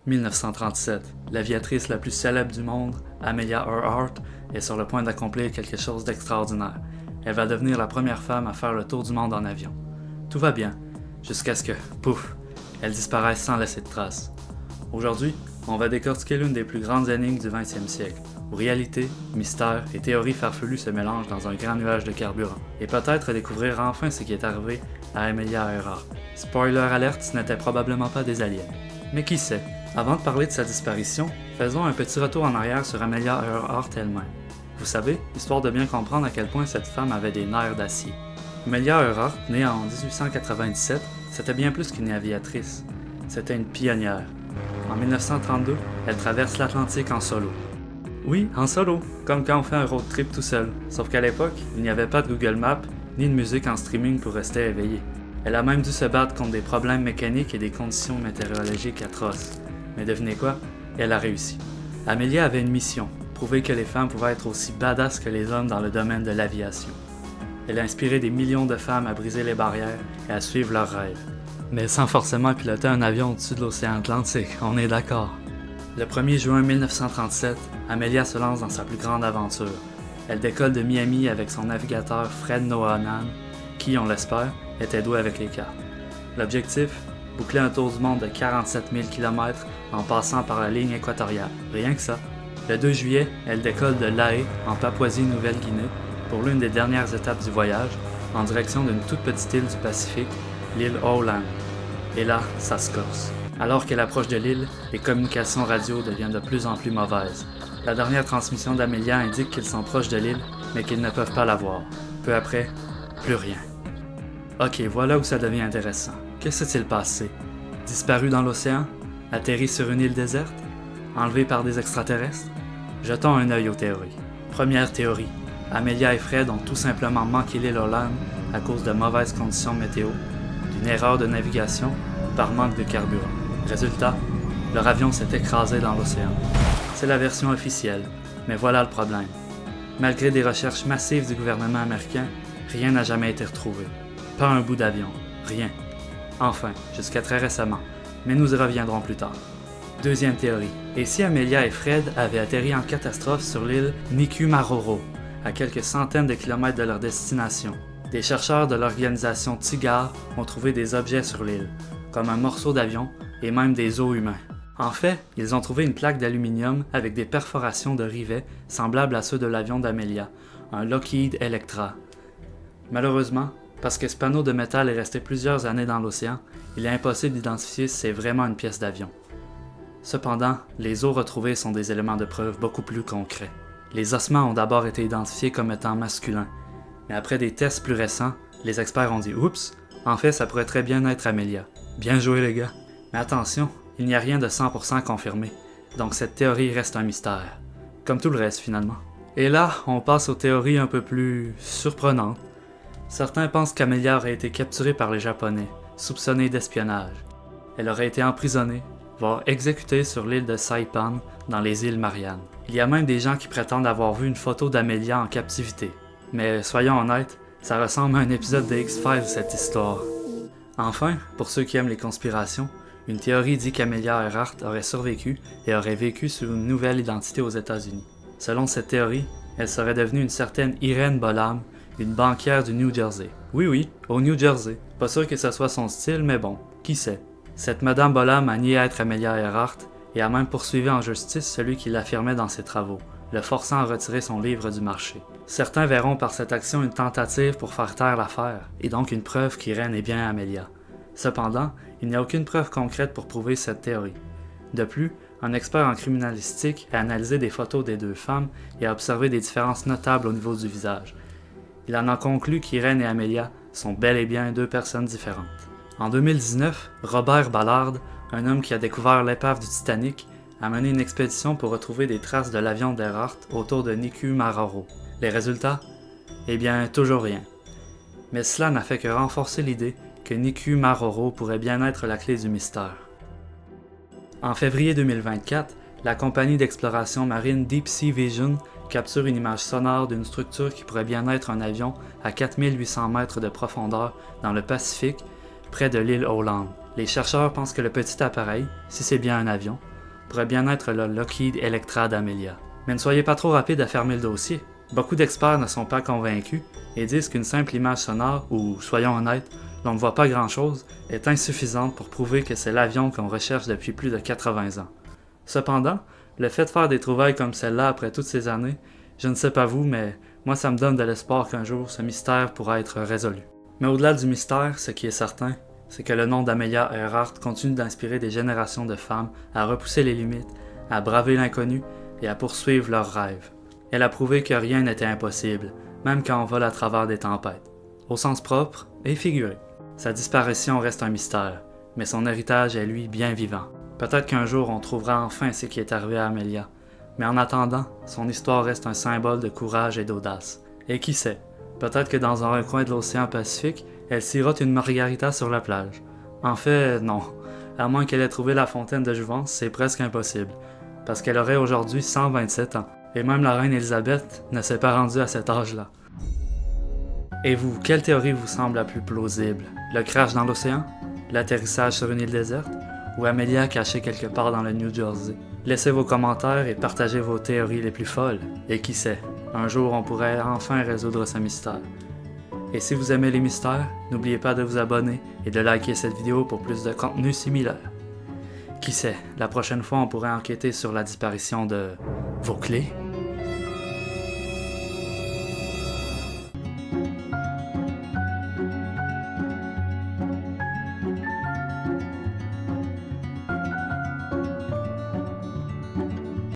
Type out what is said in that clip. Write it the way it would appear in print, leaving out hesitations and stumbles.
1937, l'aviatrice la plus célèbre du monde, Amelia Earhart, est sur le point d'accomplir quelque chose d'extraordinaire. Elle va devenir la première femme à faire le tour du monde en avion. Tout va bien, jusqu'à ce que, pouf, elle disparaisse sans laisser de traces. Aujourd'hui, on va décortiquer l'une des plus grandes énigmes du 20e siècle, où réalité, mystère et théorie farfelue se mélangent dans un grand nuage de carburant, et peut-être découvrir enfin ce qui est arrivé à Amelia Earhart. Spoiler alert, ce n'était probablement pas des aliens. Mais qui sait? Avant de parler de sa disparition, faisons un petit retour en arrière sur Amelia Earhart elle-même. Vous savez, histoire de bien comprendre à quel point cette femme avait des nerfs d'acier. Amelia Earhart, née en 1897, c'était bien plus qu'une aviatrice. C'était une pionnière. En 1932, elle traverse l'Atlantique en solo. Oui, en solo, comme quand on fait un road trip tout seul. Sauf qu'à l'époque, il n'y avait pas de Google Maps, ni de musique en streaming pour rester éveillé. Elle a même dû se battre contre des problèmes mécaniques et des conditions météorologiques atroces. Mais devinez quoi? Elle a réussi. Amelia avait une mission, prouver que les femmes pouvaient être aussi badass que les hommes dans le domaine de l'aviation. Elle a inspiré des millions de femmes à briser les barrières et à suivre leurs rêves. Mais sans forcément piloter un avion au-dessus de l'océan Atlantique, on est d'accord. Le 1er juin 1937, Amelia se lance dans sa plus grande aventure. Elle décolle de Miami avec son navigateur Fred Noanan, qui, on l'espère, était doué avec les cartes. L'objectif? Boucler un tour du monde de 47 000 km en passant par la ligne équatoriale. Rien que ça. Le 2 juillet, elle décolle de Lae, en Papouasie-Nouvelle-Guinée, pour l'une des dernières étapes du voyage, en direction d'une toute petite île du Pacifique, l'île Howland. Et là, ça se corse. Alors qu'elle approche de l'île, les communications radio deviennent de plus en plus mauvaises. La dernière transmission d'Amelia indique qu'ils sont proches de l'île, mais qu'ils ne peuvent pas la voir. Peu après, plus rien. Ok, voilà où ça devient intéressant. Que s'est-il passé? Disparu dans l'océan? Atterri sur une île déserte? Enlevé par des extraterrestres? Jetons un œil aux théories. Première théorie. Amelia et Fred ont tout simplement manqué l'île Howland à cause de mauvaises conditions météo, d'une erreur de navigation ou par manque de carburant. Résultat, leur avion s'est écrasé dans l'océan. C'est la version officielle, mais voilà le problème. Malgré des recherches massives du gouvernement américain, rien n'a jamais été retrouvé. Pas un bout d'avion, rien. Enfin, jusqu'à très récemment, mais nous y reviendrons plus tard. Deuxième théorie. Et si Amelia et Fred avaient atterri en catastrophe sur l'île Nikumaroro, à quelques centaines de kilomètres de leur destination? Des chercheurs de l'organisation TIGAR ont trouvé des objets sur l'île, comme un morceau d'avion et même des os humains. En fait, ils ont trouvé une plaque d'aluminium avec des perforations de rivets semblables à ceux de l'avion d'Amelia, un Lockheed Electra. Malheureusement, parce que ce panneau de métal est resté plusieurs années dans l'océan, il est impossible d'identifier si c'est vraiment une pièce d'avion. Cependant, les os retrouvés sont des éléments de preuve beaucoup plus concrets. Les ossements ont d'abord été identifiés comme étant masculins, mais après des tests plus récents, les experts ont dit « Oups, en fait ça pourrait très bien être Amelia. Bien joué les gars. » Mais attention, il n'y a rien de 100% confirmé, donc cette théorie reste un mystère. Comme tout le reste finalement. Et là, on passe aux théories un peu plus surprenantes. Certains pensent qu'Amelia aurait été capturée par les Japonais, soupçonnée d'espionnage. Elle aurait été emprisonnée, voire exécutée sur l'île de Saipan, dans les îles Mariannes. Il y a même des gens qui prétendent avoir vu une photo d'Amelia en captivité. Mais soyons honnêtes, ça ressemble à un épisode de X-Files cette histoire. Enfin, pour ceux qui aiment les conspirations, une théorie dit qu'Amelia Earhart aurait survécu et aurait vécu sous une nouvelle identité aux États-Unis. Selon cette théorie, elle serait devenue une certaine Irene Bolam, une banquière du New Jersey. Oui, au New Jersey. Pas sûr que ce soit son style, mais bon, qui sait. Cette Madame Bolam a nié être Amelia Earhart et a même poursuivi en justice celui qui l'affirmait dans ses travaux, le forçant à retirer son livre du marché. Certains verront par cette action une tentative pour faire taire l'affaire, et donc une preuve qu'Irene est bien Amelia. Cependant, il n'y a aucune preuve concrète pour prouver cette théorie. De plus, un expert en criminalistique a analysé des photos des deux femmes et a observé des différences notables au niveau du visage. Il en a conclu qu'Irene et Amelia sont bel et bien deux personnes différentes. En 2019, Robert Ballard, un homme qui a découvert l'épave du Titanic, a mené une expédition pour retrouver des traces de l'avion d'Earhart autour de Nikumaroro. Les résultats? Eh bien, toujours rien. Mais cela n'a fait que renforcer l'idée que Nikumaroro pourrait bien être la clé du mystère. En février 2024, la compagnie d'exploration marine Deep Sea Vision capture une image sonore d'une structure qui pourrait bien être un avion à 4800 mètres de profondeur dans le Pacifique, près de l'île Howland. Les chercheurs pensent que le petit appareil, si c'est bien un avion, pourrait bien être le Lockheed Electra d'Amelia. Mais ne soyez pas trop rapide à fermer le dossier. Beaucoup d'experts ne sont pas convaincus et disent qu'une simple image sonore, ou soyons honnêtes, l'on ne voit pas grand-chose, est insuffisante pour prouver que c'est l'avion qu'on recherche depuis plus de 80 ans. Cependant, le fait de faire des trouvailles comme celle-là après toutes ces années, je ne sais pas vous, mais moi ça me donne de l'espoir qu'un jour ce mystère pourra être résolu. Mais au-delà du mystère, ce qui est certain, c'est que le nom d'Amelia Earhart continue d'inspirer des générations de femmes à repousser les limites, à braver l'inconnu et à poursuivre leurs rêves. Elle a prouvé que rien n'était impossible, même quand on vole à travers des tempêtes, au sens propre et figuré. Sa disparition reste un mystère, mais son héritage est lui bien vivant. Peut-être qu'un jour on trouvera enfin ce qui est arrivé à Amelia, mais en attendant, son histoire reste un symbole de courage et d'audace. Et qui sait, peut-être que dans un recoin de l'océan Pacifique, elle sirote une margarita sur la plage. En fait, non. À moins qu'elle ait trouvé la fontaine de jouvence, c'est presque impossible, parce qu'elle aurait aujourd'hui 127 ans. Et même la reine Elisabeth ne s'est pas rendue à cet âge-là. Et vous, quelle théorie vous semble la plus plausible? Le crash dans l'océan? L'atterrissage sur une île déserte? Ou Amelia cachée quelque part dans le New Jersey? Laissez vos commentaires et partagez vos théories les plus folles. Et qui sait, un jour on pourrait enfin résoudre ce mystère. Et si vous aimez les mystères, n'oubliez pas de vous abonner et de liker cette vidéo pour plus de contenu similaire. Qui sait, la prochaine fois on pourrait enquêter sur la disparition de vos clés.